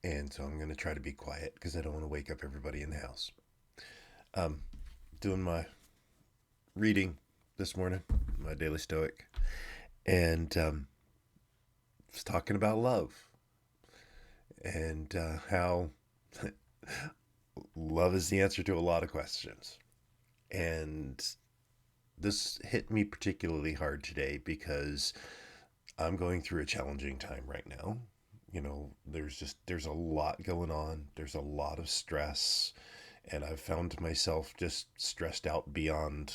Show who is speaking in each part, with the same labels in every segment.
Speaker 1: and so I'm going to try to be quiet because I don't want to wake up everybody in the house. Um, Doing my reading this morning, my Daily Stoic, and was talking about love and how love is the answer to a lot of questions. And this hit me particularly hard today because I'm going through a challenging time right now. There's a lot going on. There's a lot of stress, and I've found myself just stressed out beyond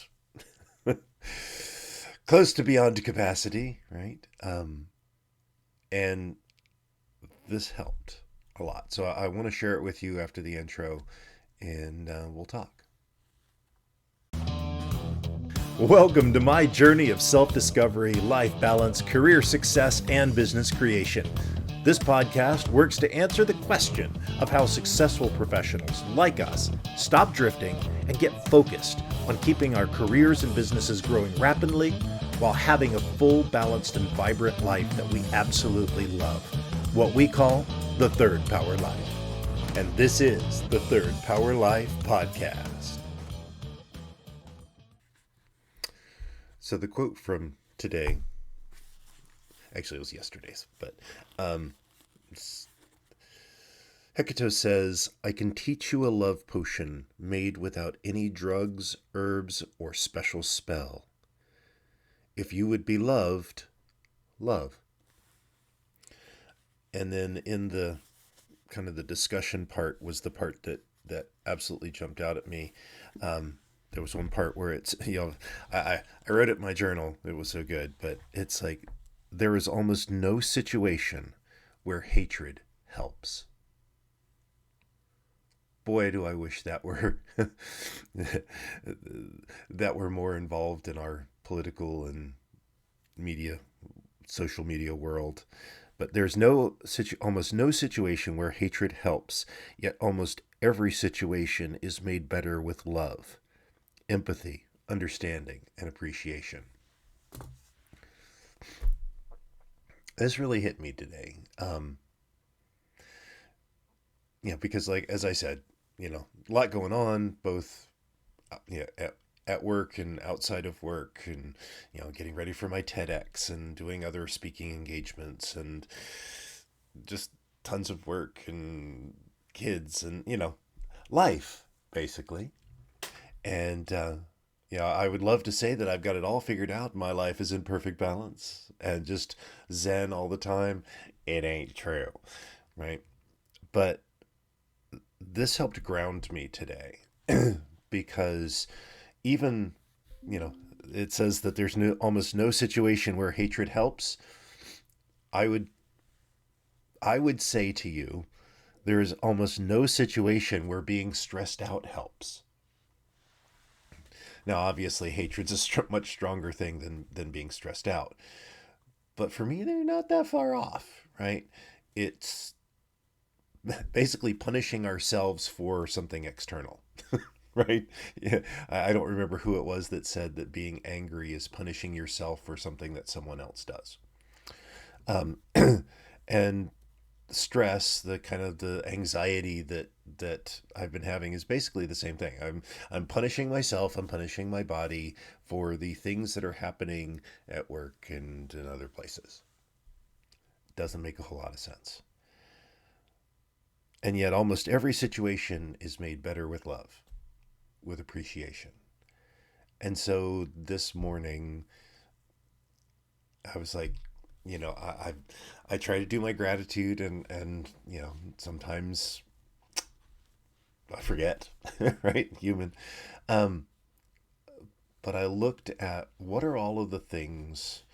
Speaker 1: close to beyond capacity, right? And this helped a lot. So I want to share it with you after the intro, and we'll talk. Welcome to my journey of self discovery, life balance, career success, and business creation. This podcast works to answer the question of how successful professionals like us stop drifting and get focused on keeping our careers and businesses growing rapidly while having a full, balanced, and vibrant life that we absolutely love. What we call the Third Power Life. And this is the Third Power Life Podcast. So the quote from today, actually it was yesterday's, but Hecate says, I can teach you a love potion made without any drugs, herbs, or special spell. If you would be loved, love. And then in the kind of the discussion part was the part that absolutely jumped out at me. There was one part where it's, I wrote it in my journal. It was so good, but it's like, there is almost no situation where hatred helps. Boy, do I wish that were that were more involved in our political and media, social media world. But there's almost no situation where hatred helps, yet almost every situation is made better with love, empathy, understanding, and appreciation. This really hit me today. Because like, as I said, a lot going on, both at work and outside of work, and getting ready for my TEDx and doing other speaking engagements, and just tons of work and kids and life basically. And I would love to say that I've got it all figured out. My life is in perfect balance and just zen all the time. It ain't true, right? But this helped ground me today because even, it says that there's almost no situation where hatred helps. I would say to you, there is almost no situation where being stressed out helps. Now, obviously, hatred's a much stronger thing than being stressed out. But for me, they're not that far off, right? It's basically punishing ourselves for something external, right? Yeah, I don't remember who it was that said that being angry is punishing yourself for something that someone else does. And stress, the kind of the anxiety that I've been having is basically the same thing. I'm punishing myself, I'm punishing my body for the things that are happening at work and in other places. Doesn't make a whole lot of sense. And yet almost every situation is made better with love, with appreciation. And so this morning I was like, I try to do my gratitude, and sometimes I forget, right? Human. Um, but I looked at what are all of the things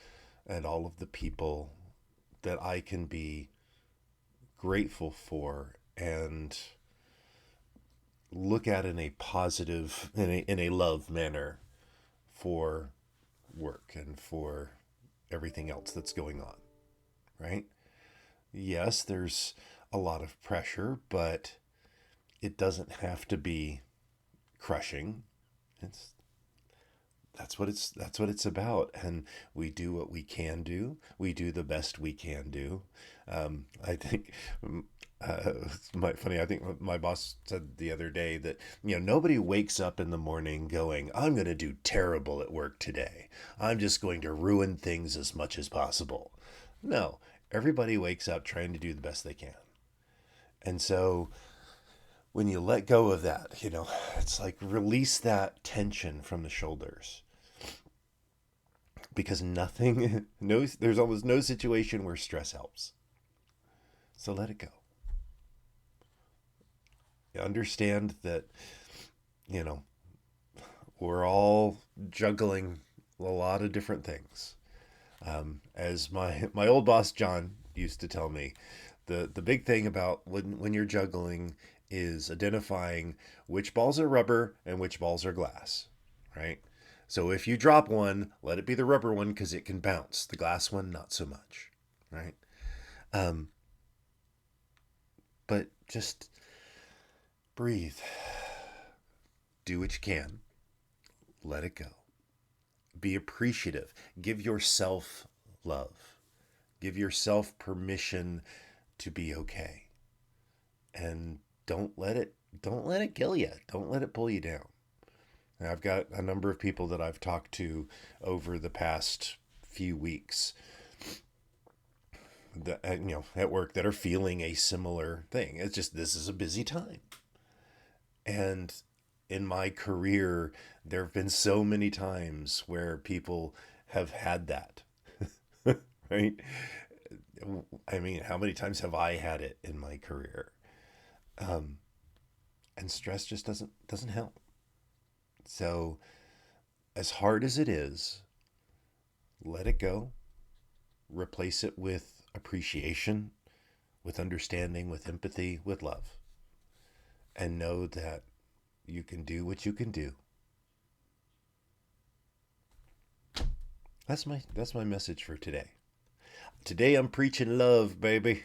Speaker 1: and all of the people that I can be grateful for and look at in a positive, in a love manner for work and for everything else that's going on, right? Yes, there's a lot of pressure, but it doesn't have to be crushing. It's that's what it's about. And we do what we can do. We do the best we can do. I think it's funny. I think my boss said the other day that, nobody wakes up in the morning going, I'm going to do terrible at work today. I'm just going to ruin things as much as possible. No, everybody wakes up trying to do the best they can. And so when you let go of that, it's like release that tension from the shoulders, because nothing, no, there's almost no situation where stress helps. So let it go. Understand that, you know, we're all juggling a lot of different things. As my old boss, John, used to tell me, the big thing about when you're juggling is identifying which balls are rubber and which balls are glass, right? So if you drop one, let it be the rubber one because it can bounce. The glass one, not so much, right? Um, but just breathe. Do what you can. Let it go. Be appreciative. Give yourself love. Give yourself permission to be okay. And don't let it kill you. Don't let it pull you down. Now, I've got a number of people that I've talked to over the past few weeks that, at work, that are feeling a similar thing. It's just, this is a busy time. And in my career, there have been so many times where people have had that, right? I mean, how many times have I had it in my career? And stress just doesn't help. So as hard as it is, let it go. Replace it with appreciation, with understanding, with empathy, with love. And know that you can do what you can do. That's my message for today. Today I'm preaching love, baby.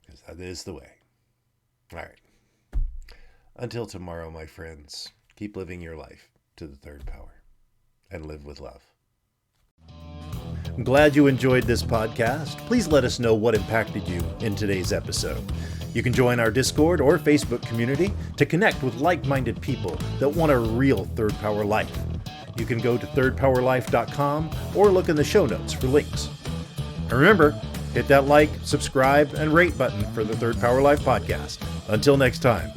Speaker 1: Because that is the way. All right. Until tomorrow, my friends, keep living your life to the third power and live with love. I'm glad you enjoyed this podcast. Please let us know what impacted you in today's episode. You can join our Discord or Facebook community to connect with like-minded people that want a real third power life. You can go to thirdpowerlife.com or look in the show notes for links. And remember, hit that like, subscribe, and rate button for the Third Power Life podcast. Until next time.